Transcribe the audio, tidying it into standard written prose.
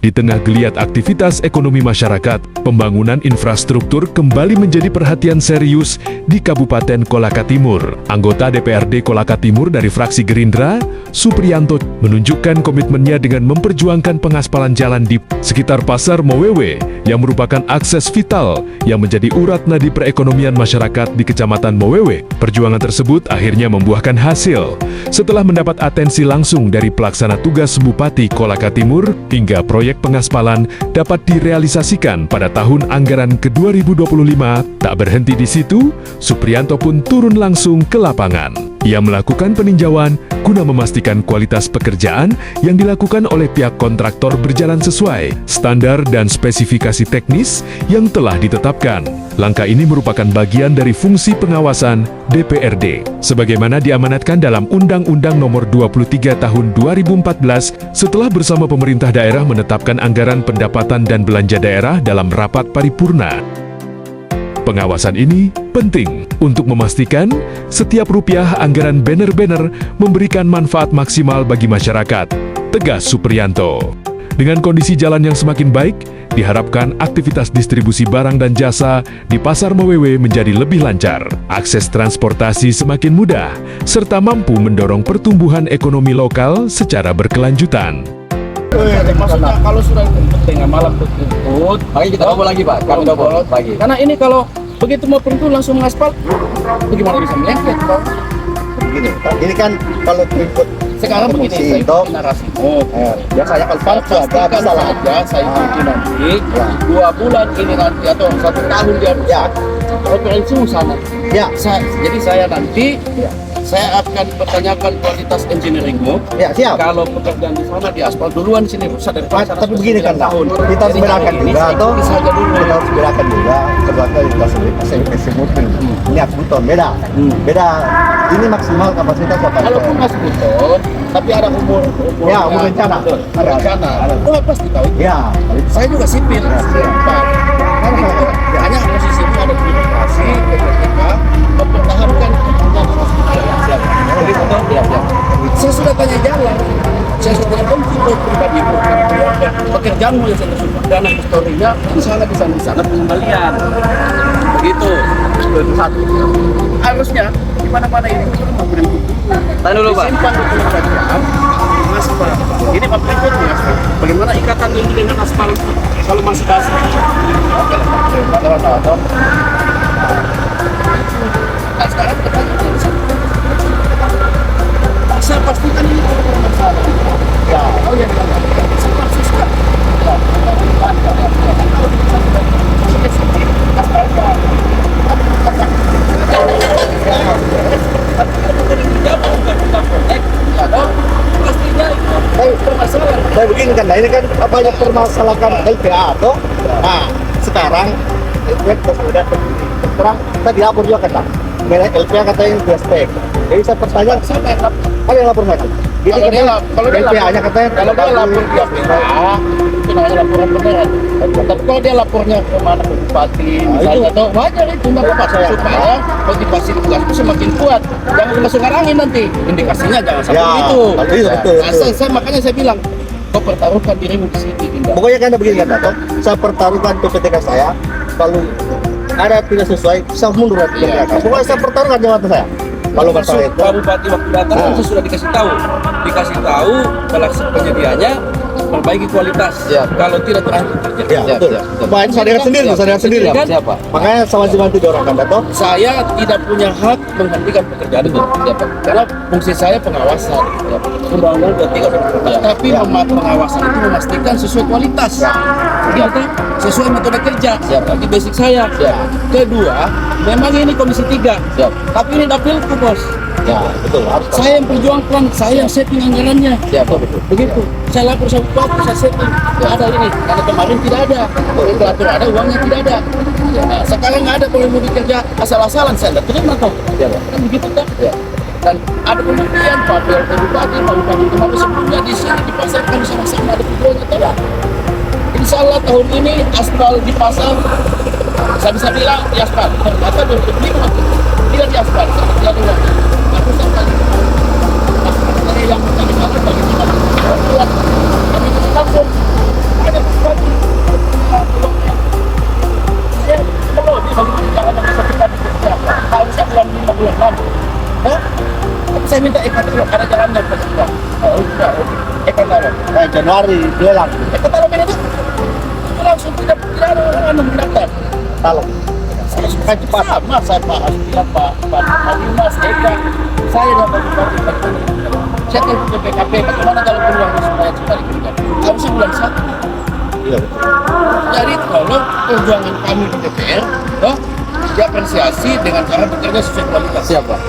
Di tengah geliat aktivitas ekonomi masyarakat, pembangunan infrastruktur kembali menjadi perhatian serius di Kabupaten Kolaka Timur. Anggota DPRD Kolaka Timur dari fraksi Gerindra, Supriyanto, menunjukkan komitmennya dengan memperjuangkan pengaspalan jalan di sekitar Pasar Mowewe yang merupakan akses vital yang menjadi urat nadi perekonomian masyarakat di Kecamatan Mowewe. Perjuangan tersebut akhirnya membuahkan hasil setelah mendapat atensi langsung dari pelaksana tugas Bupati Kolaka Timur hingga proyek pengaspalan dapat direalisasikan pada tahun anggaran ke-2025. Tak berhenti di situ, Supriyanto pun turun langsung ke lapangan. Ia melakukan peninjauan guna memastikan kualitas pekerjaan yang dilakukan oleh pihak kontraktor berjalan sesuai standar dan spesifikasi teknis yang telah ditetapkan. Langkah ini merupakan bagian dari fungsi pengawasan DPRD, sebagaimana diamanatkan dalam Undang-Undang Nomor 23 Tahun 2014 setelah bersama pemerintah daerah menetapkan anggaran pendapatan dan belanja daerah dalam rapat paripurna. Pengawasan ini penting untuk memastikan setiap rupiah anggaran banner-banner memberikan manfaat maksimal bagi masyarakat, tegas Supriyanto. Dengan kondisi jalan yang semakin baik, diharapkan aktivitas distribusi barang dan jasa di Pasar Mowewe menjadi lebih lancar, akses transportasi semakin mudah, serta mampu mendorong pertumbuhan ekonomi lokal secara berkelanjutan. Maksudnya kalau sudah tengah malam bertuntut, makanya kita double lagi Pak, kami double lagi. Karena ini kalau begitu mau bertuntut langsung mengaspal, bagaimana bisa melengket Pak? Begini, ini kan kalau berikut Sekarang begini, saya ikuti narasi. biasanya kalau palsu ada Pastikan salah. saja saya ikuti nanti, Ya. 2 bulan ini nanti atau 1 tahun dia Ya. referensi sana. Ya. Jadi saya nanti, Ya. saya akan pertanyakan kualitas engineeringmu. Ya, siap. Kalau pekerjaan di sana di aspal duluan di sini rusak dari Tapi begini kan, kita harus bedakan juga atau kita harus bedakan juga ternyata kita sebut ini akuton beda, beda. Ini maksimal kapasitas apa? Kalau Mas Buton, tapi ada umur Ya, umur rencana. rencana. Oh, pasti tahu. Ya, Saya juga sipil. Hanya posisinya ada birokrasi, ketika mempertahankan kepentingan saya sudah tanya jalan, saya sudah tanya untuk pribadimu, pekerjaanmu yang saya tersebut, dana historinya di sana pengembalian, begitu. Itu satu. Harusnya di mana-mana ini memberi buku. Tahan dulu Pak. Disimpan 24 jam, aspal. Ini Pak berikutnya, bagaimana ikatan ini dengan aspal kalau masih basah? Oke lah, nah, sekarang kita saya pastikan ini masalah. Ya, oh ya, saya pastikan. Saya begini kan, nah ini kan apa yang permasalahan LPA atau, nah sekarang LPA sudah terang, kita dilapor juga kan, LPA katanya yang dia spek. Jadi saya pertanyaan, apa yang lapor mereka? Kalau dia LPA-nya katanya kalau dia lapor di LPA, itu namanya laporan beneran. Tapi kalau dia lapornya ke mana ke bupati, misalnya, atau wajar itu nggak apa-apa supaya motivasi tugasku semakin kuat. Jangan masuk angin nanti, indikasinya jangan sampai Ya, begitu. betul. Saya makanya saya bilang, kau pertaruhkan dirimu di sini, Dinda. Pokoknya kan begini kan, Dato. Saya pertaruhkan PPTK saya, kalau ada tidak sesuai, saya mundur dari PPTK. Pokoknya saya pertaruhkan jabatan saya. Kalau masalah itu, Pak Bupati waktu datang kan sudah dikasih tahu pelaksana penyediaannya perbaiki kualitas. Ya. Kalau tidak terakhir kerja. ya betul. Pak itu saya dengar sendiri, Kan? Siapa? Makanya sama bantu dorong kan, Dato. Saya tidak punya hak menghentikan pekerjaan itu, karena fungsi saya pengawasan. Undang-Undang 23 tapi pengawasan itu memastikan sesuai kualitas, sesuai metode kerja. Bagi basic saya. Kedua, memang ini komisi 3, tapi ini dapilku bos. Ya, betul. Harus. Saya yang perjuangkan, saya yang setting anggarannya. Betul. Begitu. Saya lapor sama bupati, saya setting. Tidak ada ini, karena kemarin tidak ada. Regulator ada, uangnya tidak ada. Nah, sekarang nggak ada, kalau mau dikerja asal-asalan, saya nggak terima toh. Kan begitu kan? Dan ada pembuktian Pak PLT Bupati, Pak Bupati kemarin sebelumnya di sini dipasarkan sama-sama ada videonya tidak? Insya Allah tahun ini aspal dipasang, saya bisa bilang di aspal. Ternyata 2005 tidak di aspal, jadi aku sampai yang mencari sana bagaimana buat kami langsung ada Saya minta e-katalog, ada jalannya Pak. Oh, sudah. E-katalog. Januari lelang. E-katalog ini tuh langsung tidak ada orang mendaftar. Talong. Saya suka cepat. Sama saya Pak Astia, Pak Dimas, Eka. Saya dapat bupati. Saya kan punya PKP. Bagaimana kalau peluang supaya cepat dikerjakan? Harusnya bulan 1. Iya betul. Jadi tolong perjuangan kami di DPR, diapresiasi dengan cara bekerja sesuai kualitas. Siap, Pak.